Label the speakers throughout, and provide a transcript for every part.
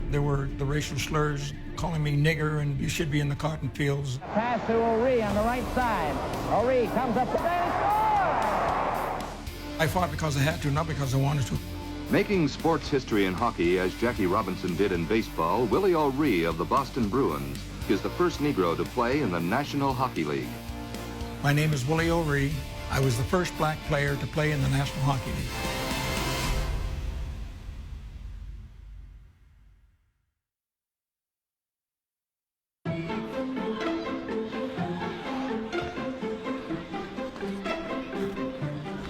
Speaker 1: There were the racial slurs calling me nigger and you should be in the cotton fields.
Speaker 2: Pass to O'Ree on the right side. O'Ree comes up the bench.
Speaker 1: I fought because I had to, not because I wanted to.
Speaker 3: Making sports history in hockey as Jackie Robinson did in baseball, Willie O'Ree of the Boston Bruins is the first Negro to play in the National Hockey League.
Speaker 1: My name is Willie O'Ree. I was the first black player to play in the National Hockey League.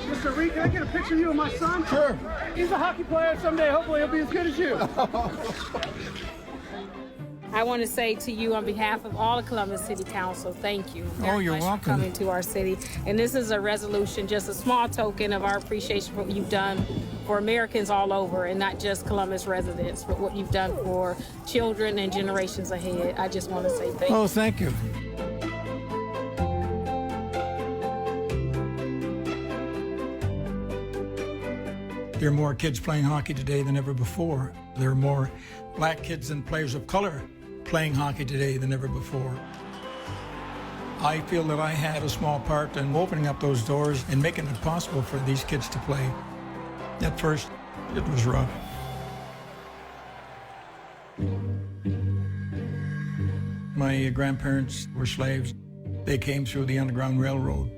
Speaker 4: Mr. Reed, can I get a picture of you and my son?
Speaker 1: Sure.
Speaker 4: He's a hockey player someday. Hopefully he'll be as good as you.
Speaker 5: I want to say to you on behalf of all of Columbus City Council, thank you very
Speaker 1: you're
Speaker 5: much
Speaker 1: welcome.
Speaker 5: for coming to our city. And this is a resolution, just a small token of our appreciation for what you've done for Americans all over, and not just Columbus residents, but what you've done for children and generations ahead. I just want to say thank you.
Speaker 1: Oh, thank you. There are more kids playing hockey today than ever before. There are more black kids and players of color playing hockey today than ever before. I feel that I had a small part in opening up those doors and making it possible for these kids to play. At first, it was rough. My grandparents were slaves. They came through the Underground Railroad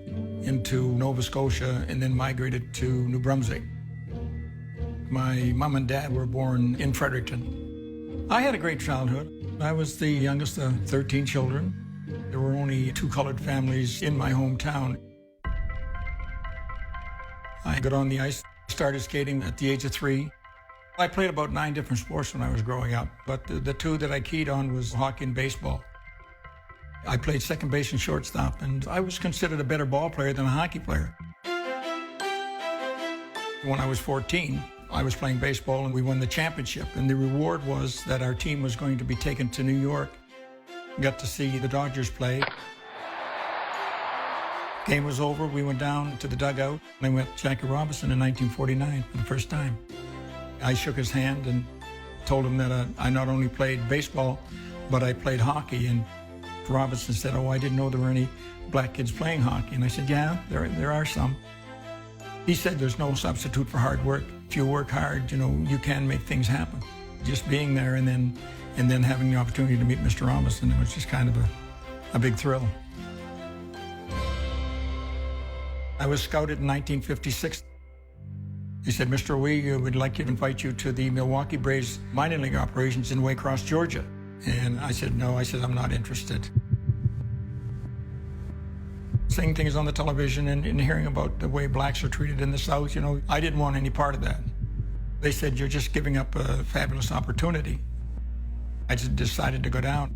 Speaker 1: into Nova Scotia and then migrated to New Brunswick. My mom and dad were born in Fredericton. I had a great childhood. I was the youngest of 13 children. There were only 2 colored families in my hometown. I got on the ice, started skating at the age of 3. I played about 9 different sports when I was growing up, but the 2 that I keyed on was hockey and baseball. I played second base and shortstop, and I was considered a better ball player than a hockey player. When I was 14, I was playing baseball and we won the championship, and the reward was that our team was going to be taken to New York. Got to see the Dodgers play. Game was over, we went down to the dugout, and I met Jackie Robinson in 1949 for the first time. I shook his hand and told him that I not only played baseball, but I played hockey, and Robinson said, "Oh, I didn't know there were any black kids playing hockey." And I said, "Yeah, there are some." He said, "There's no substitute for hard work. If you work hard, you can make things happen." Just being there and then having the opportunity to meet Mr. Robinson, it was just kind of a big thrill. I was scouted in 1956. He said, "Mr. O'Ree, we'd like to invite you to the Milwaukee Braves minor league operations in Waycross, Georgia." And I said, "No," I said, "I'm not interested." Seeing things on the television and hearing about the way blacks are treated in the South, I didn't want any part of that. They said, "You're just giving up a fabulous opportunity." I just decided to go down.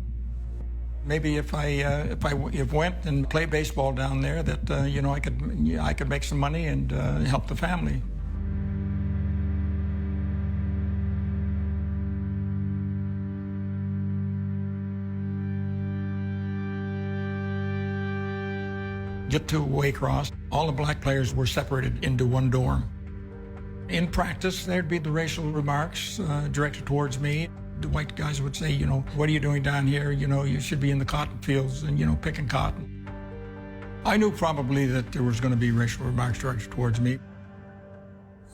Speaker 1: Maybe if I went and played baseball down there, that I could make some money and help the family. Get to Waycross, all the black players were separated into one dorm. In practice, there'd be the racial remarks directed towards me. The white guys would say, "What are you doing down here? You should be in the cotton fields and, picking cotton." I knew probably that there was going to be racial remarks directed towards me.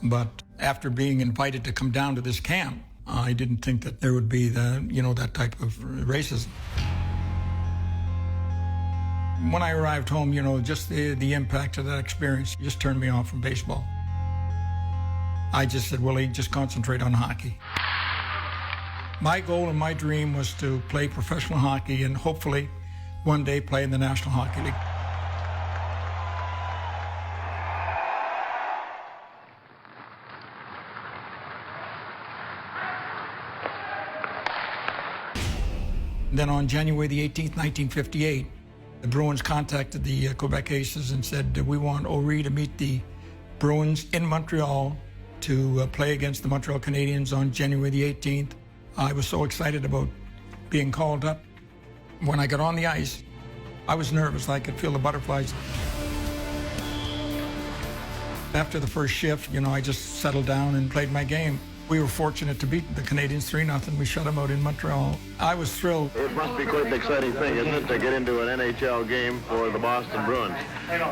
Speaker 1: But after being invited to come down to this camp, I didn't think that there would be that type of racism. When I arrived home, just the impact of that experience just turned me off from baseball. I just said, "Willie, just concentrate on hockey." My goal and my dream was to play professional hockey and hopefully one day play in the National Hockey League. Then on January the 18th, 1958, the Bruins contacted the Quebec Aces and said, "We want O'Ree to meet the Bruins in Montreal to play against the Montreal Canadiens on January the 18th. I was so excited about being called up. When I got on the ice, I was nervous. I could feel the butterflies. After the first shift, I just settled down and played my game. We were fortunate to beat the Canadians 3-0. We shut them out in Montreal. I was thrilled.
Speaker 6: It must be quite an exciting thing, isn't it, to get into an NHL game for the Boston Bruins?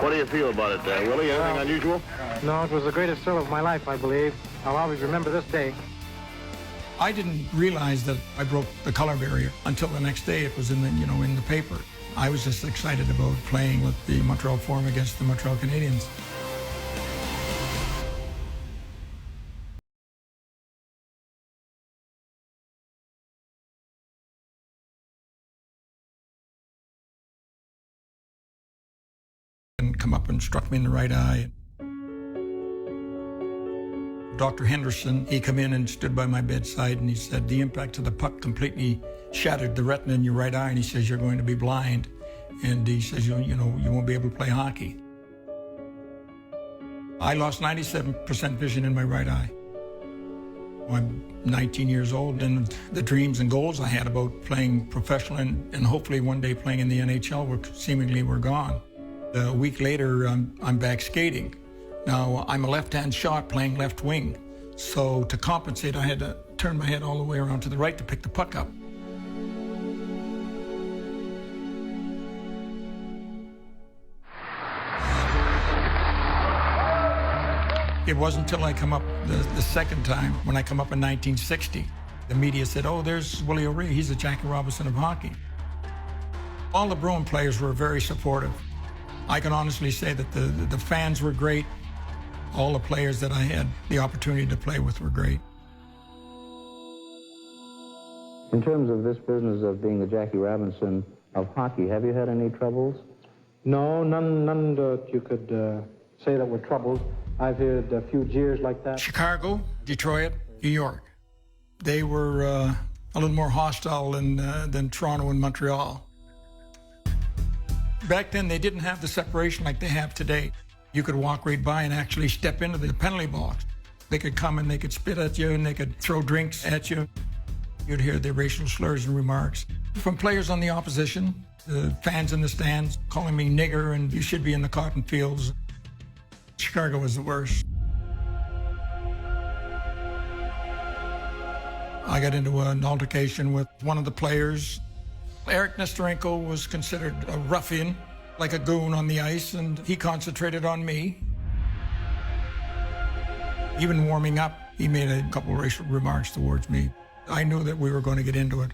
Speaker 6: What do you feel about it, Willie? Anything unusual?
Speaker 7: No, it was the greatest thrill of my life, I believe. I'll always remember this day.
Speaker 1: I didn't realize that I broke the color barrier until the next day. It was in the paper. I was just excited about playing with the Montreal Forum against the Montreal Canadiens. And come up and struck me in the right eye. Dr. Henderson, he come in and stood by my bedside and he said, the impact of the puck completely shattered the retina in your right eye, and he says, you're going to be blind. And he says, you won't be able to play hockey. I lost 97% vision in my right eye. I'm 19 years old, and the dreams and goals I had about playing professional and hopefully one day playing in the NHL seemingly were gone. A week later, I'm back skating. Now, I'm a left-hand shot playing left wing, so to compensate, I had to turn my head all the way around to the right to pick the puck up. It wasn't until I come up the second time, when I come up in 1960, the media said, oh, there's Willie O'Ree, he's the Jackie Robinson of hockey. All the Bruin players were very supportive. I can honestly say that the fans were great. All the players that I had the opportunity to play with were great.
Speaker 8: In terms of this business of being the Jackie Robinson of hockey, have you had any troubles?
Speaker 7: No, none that you could say that were troubles. I've had a few jeers like that.
Speaker 1: Chicago, Detroit, New York. They were a little more hostile than Toronto and Montreal. Back then, they didn't have the separation like they have today. You could walk right by and actually step into the penalty box. They could come and they could spit at you and they could throw drinks at you. You'd hear the racial slurs and remarks from players on the opposition, the fans in the stands calling me nigger and you should be in the cotton fields. Chicago was the worst. I got into an altercation with one of the players. Eric Nestorenko was considered a ruffian, like a goon on the ice, and he concentrated on me. Even warming up, he made a couple of racial remarks towards me. I knew that we were going to get into it.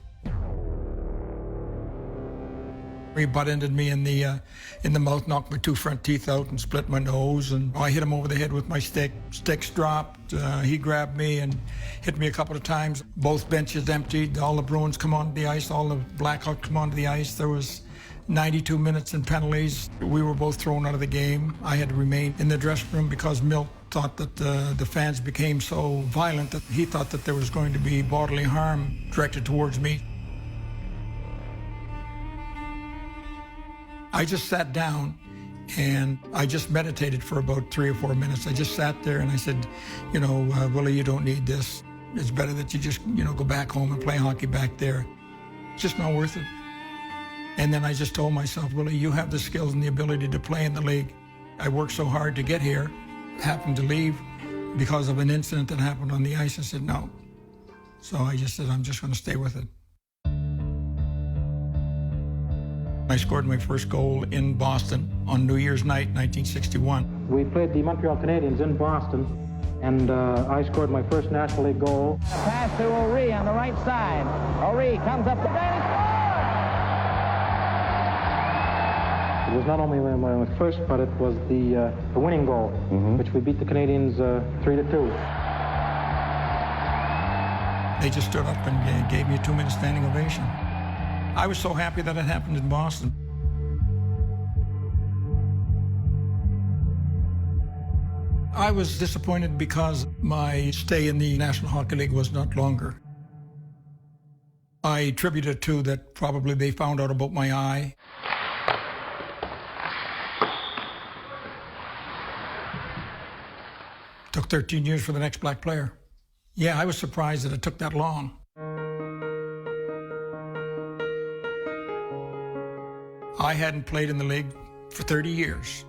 Speaker 1: He butt-ended me in the mouth, knocked my two front teeth out and split my nose, and I hit him over the head with my stick. Sticks dropped. He grabbed me and hit me a couple of times. Both benches emptied. All the Bruins come onto the ice. All the Blackhawks come onto the ice. There was 92 minutes in penalties. We were both thrown out of the game. I had to remain in the dressing room because Milt thought that the fans became so violent that he thought that there was going to be bodily harm directed towards me. I just sat down and I just meditated for about 3 or 4 minutes. I just sat there and I said, Willie, you don't need this. It's better that you just, go back home and play hockey back there. It's just not worth it. And then I just told myself, Willie, you have the skills and the ability to play in the league. I worked so hard to get here, happened to leave because of an incident that happened on the ice. I said, no. So I just said, I'm just going to stay with it. I scored my first goal in Boston on New Year's night, 1961.
Speaker 7: We played the Montreal Canadiens in Boston, and I scored my first National League goal.
Speaker 2: A pass to O'Ree on the right side. O'Ree comes up the bench.
Speaker 7: It was not only my first, but it was the winning goal, which we beat the Canadians 3-2.
Speaker 1: They just stood up and gave me a 2-minute standing ovation. I was so happy that it happened in Boston. I was disappointed because my stay in the National Hockey League was not longer. I attribute it to that probably they found out about my eye. Took 13 years for the next black player. Yeah, I was surprised that it took that long. I hadn't played in the league for 30 years.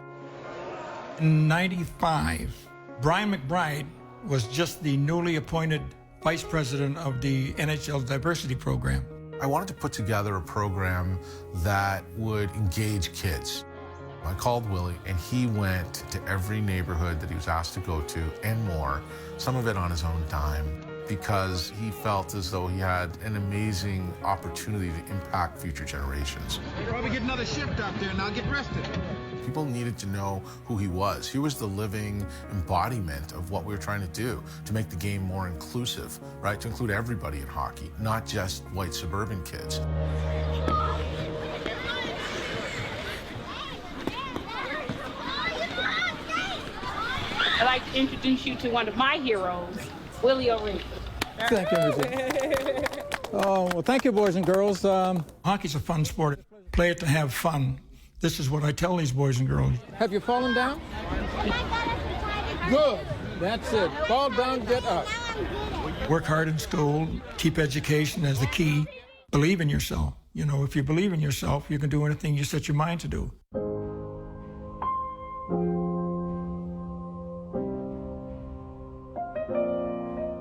Speaker 1: In '95, Brian McBride was just the newly appointed vice president of the NHL diversity program.
Speaker 9: I wanted to put together a program that would engage kids. I called Willie, and he went to every neighborhood that he was asked to go to and more, some of it on his own dime, because he felt as though he had an amazing opportunity to impact future generations.
Speaker 4: You'll probably get another shift out there, now get rested.
Speaker 9: People needed to know who he was. He was the living embodiment of what we were trying to do, to make the game more inclusive, right? To include everybody in hockey, not just white suburban kids.
Speaker 5: I'd like to introduce you to one of my heroes, Willie O'Ree.
Speaker 1: Thank you, Missy. Oh, well, thank you, boys and girls. Hockey's a fun sport. Play it to have fun. This is what I tell these boys and girls.
Speaker 10: Have you fallen down? Good. That's it. Fall down, get up.
Speaker 1: Work hard in school. Keep education as the key. Believe in yourself. You know, if you believe in yourself, you can do anything you set your mind to do.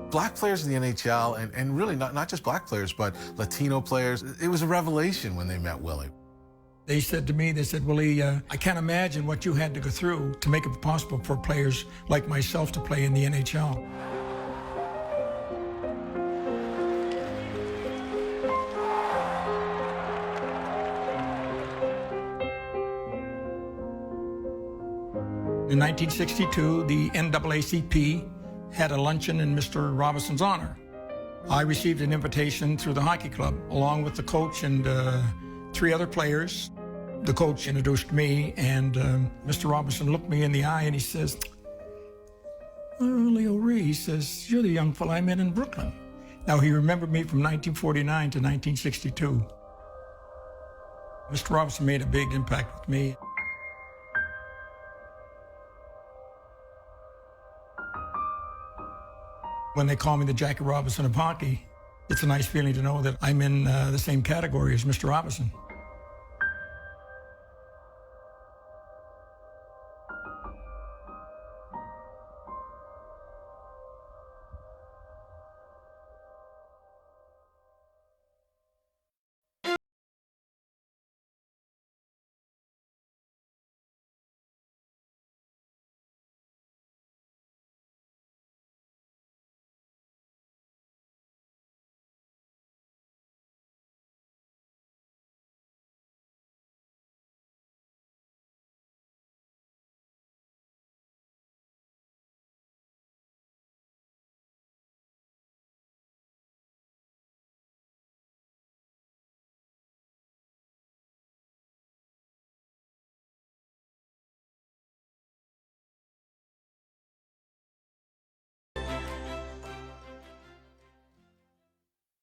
Speaker 9: Black players in the NHL, and really not just black players, but Latino players, it was a revelation when they met Willie.
Speaker 1: They said to me, Willie, I can't imagine what you had to go through to make it possible for players like myself to play in the NHL. In 1962, the NAACP had a luncheon in Mr. Robinson's honor. I received an invitation through the hockey club, along with the coach and 3 other players. The coach introduced me, and Mr. Robinson looked me in the eye and he says, Willie O'Ree, he says, you're the young fella I met in Brooklyn. Now, he remembered me from 1949 to 1962. Mr. Robinson made a big impact with me. When they call me the Jackie Robinson of hockey, it's a nice feeling to know that I'm in the same category as Mr. Robinson.